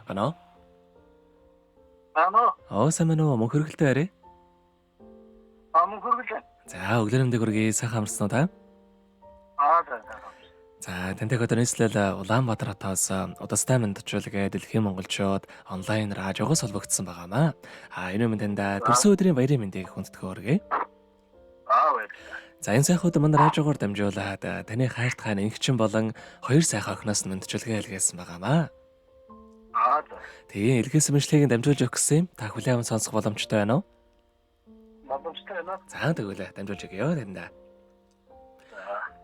Ano? Ano? Сайн байна уу? Мөн хөргөлтэй арай. Мөн хөргөл. За, өглөө намдыг хүргэе. Сайхан амарсан уу та? За. За, тантай өдөр нийслэл Улаанбаатар хотоос удастай мэндчүүлгээ дэлхийн монголчууд онлайнаар хажуугаас холбогдсон байгаамаа. Энэ өмнө танд төрсөн өдрийн баярын мэндийг хүндэтгэн хүргэе. Баярлалаа. За, энэ сайхан өдөр манай хажуугаар дамжуулаад таны хайрт хаан ингчин болон хоёр сайхан охиноос нь мэндчүүлгээ илгээсэн байгаамаа. За. Тэгээ илгээсэн мэдлэгийг дамжуулж өгөх гэсэн юм. Та хүлээвэн сонсох боломжтой байна уу? Боломжтой байна. За, тэгвэл дамжуулж өгье таньда. За.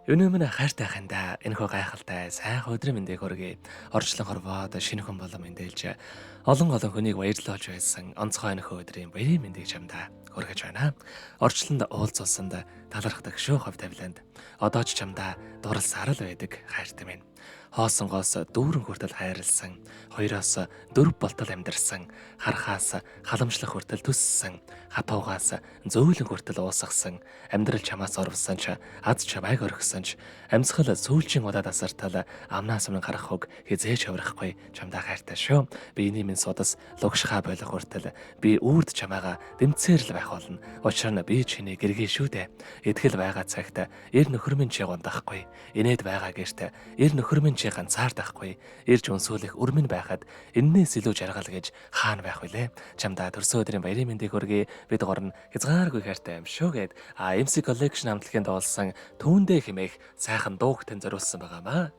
Юуны өмнө хайртай ханда энэхүү гайхалтай сайхан өдрийн мэндийг хүргэе. Орчлон хорвоод шинэ хүн болон мэндэлж олон хүнийг баярлуулж байсан онцгой энэхүү өдрийн баярын мэндийг чамдаа хүргэж байна. Орчлонд уулзсанд талархдаг шүү хов тавиланд. Одоо ч чамдаа дурлсаар л байдаг хайртай минь. Хоосонгоос дүүрэн хүртэл хайрлсан, хоёроос дөрв болтол амьдарсан, харахаас халамжлах хүртэл төссөн, хатуугаас зөөлөн хүртэл уусгасан, амьдрал чамаас орвсон ч аз чамайг орхисон ч, амьсгал сүүлчийн удаад асартал амнаас өмнө гарах хөг хизээж хуврахгүй чамдаа хайртай шүү. Биений минь судас лугшхаа болох хүртэл би үрд чамаага дэмцээр л байх болно. Учир нь би чиний гэргий шүү дээ. Итгэл байгаа цагт эр нөхөр минь чи гундахгүй, инээд байгаа гэрт эр нөхөр минь чи ганцаардахгүй, ирж өнсөөлөх өрмөн байхад эннээс илүү жаргал гэж хаана байх вүлээ. Чамдаа төрсөн өдрийн баярын мэндийг хүргэе. Бид горн хязгааргүй хайртай юм шүү гэд MC Collection хамтлагийн дуулсан түүндээ хэмээх сайхан дууг тань зориулсан байгаамаа.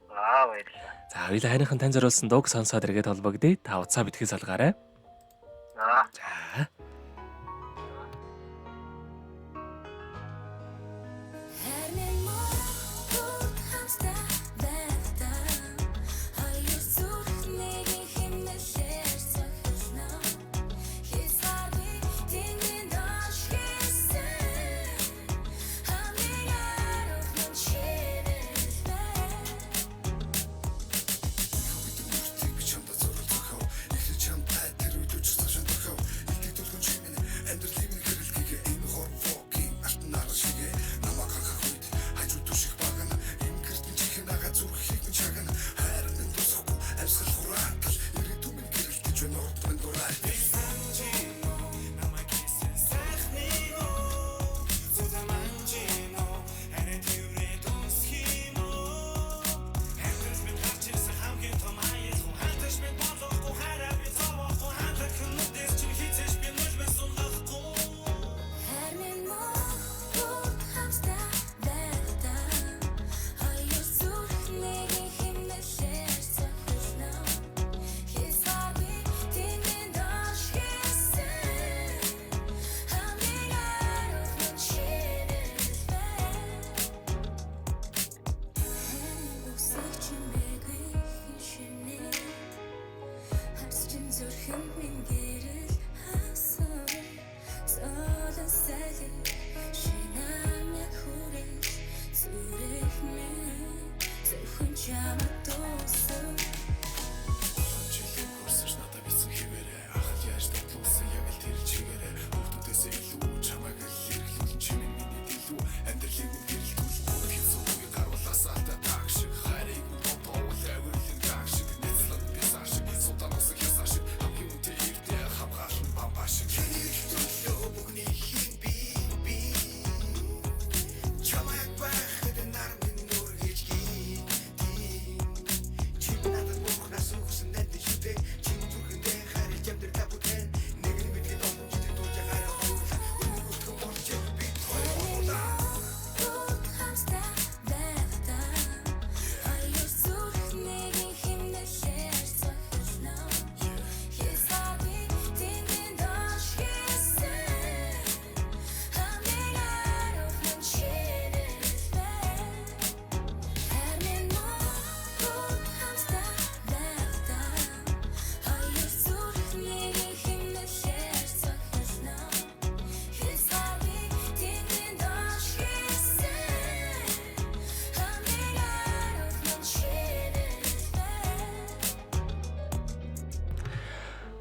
Баярлалаа. За, хоёулаа хайрхан тань зориулсан дууг сонсоод иргэд холбогдъё. Та уцаа битгий салгаарай. За.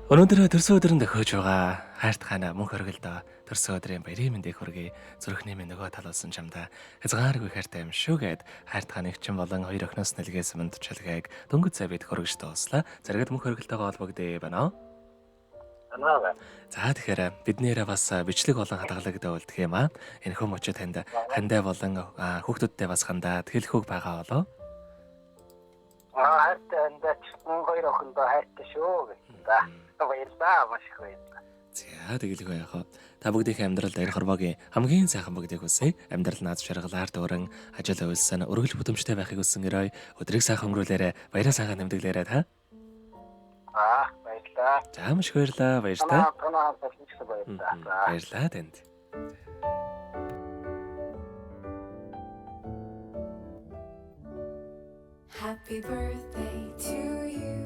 Өнөөдөр төрсөн өдрөнд төхөж байгаа хайртахана мөнх өргөлдөө төрсөн өдрийн баярын мэндийг хүргэе. Зүрхний минь нөгөө талуулсан чамда хязгааргүй хайртай юм шүүгээд хайртаханыг чин болон хоёр охиноос нэлгээс мэнд чалгааг дөнгөж цай бид хүргэж дууслаа. Зэрэгт мөнх өргөлтөөгөө холбогдъё байна. Анаа. За тэгэхээр биднээрээ бас бичлэг болон хадгалагд үлдэх юм аа. Энэ хүм очид хандаа болон хүүхдүүдтэй бас хандаа тэлхүүг байгаа болоо. Хайртай эндэж хоёр охиндоо хайртай шүү гэж. За баярлалаа маш их баярлалаа. За тэгэлгүй яах вэ? Та бүгдийнхээ амьдралд энэ хорвоогийн хамгийн сайхан бүгдийг хүсье. Амьдрал наад шаргалаар дүүрэн ажил үйлсэн өргөл бүтэмжтэй байхыг хүсэн гэрой. Өдрийг сайхан өнгөрүүлээрэ, баяраа сайхан нэмдэглээрэ та. Баярлалаа. За маш их баярлалаа. Баярлалаа. Танаа хэлж баярлалаа. За. Баярлалаа танд. Happy birthday to you.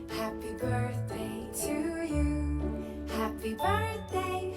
Happy birthday to you. Happy birthday.